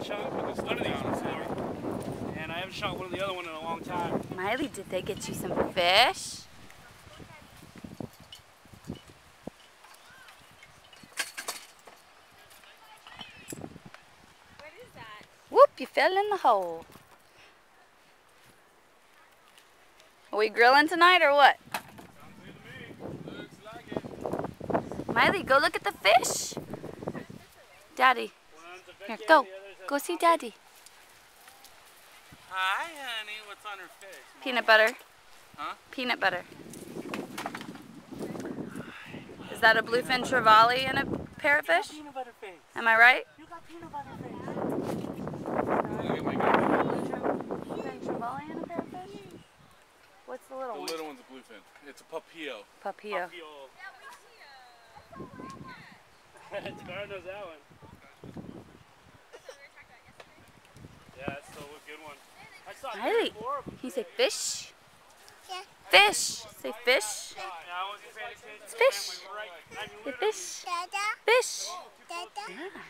one shot, but there's none of these on the floor. And I haven't shot one of the other one in a long time. Miley, did they get you some fish? What is that? Whoop, you fell in the hole. Are we grilling tonight or what? Looks like it. Miley, go look at the fish. Daddy, here, go. Go see Daddy. Hi, honey. What's on her fish? Peanut butter. Huh? Peanut butter. Is that a bluefin trevally and a parrotfish? Peanut butter face. Am I right? You got peanut butter face. Look at my guy. Bluefin trevally and a parrotfish? What's the little The one? little one's a bluefin. It's a papillo. Papillo. Tara knows that one. Yeah, that's still a good one. I saw Miley, three or four of them can you say today. fish? Yeah. Fish. Say fish. Yeah, I wasn't paying attention. It's fish. Right. I Say literally fish. Dada. Fish. Dada. Yeah.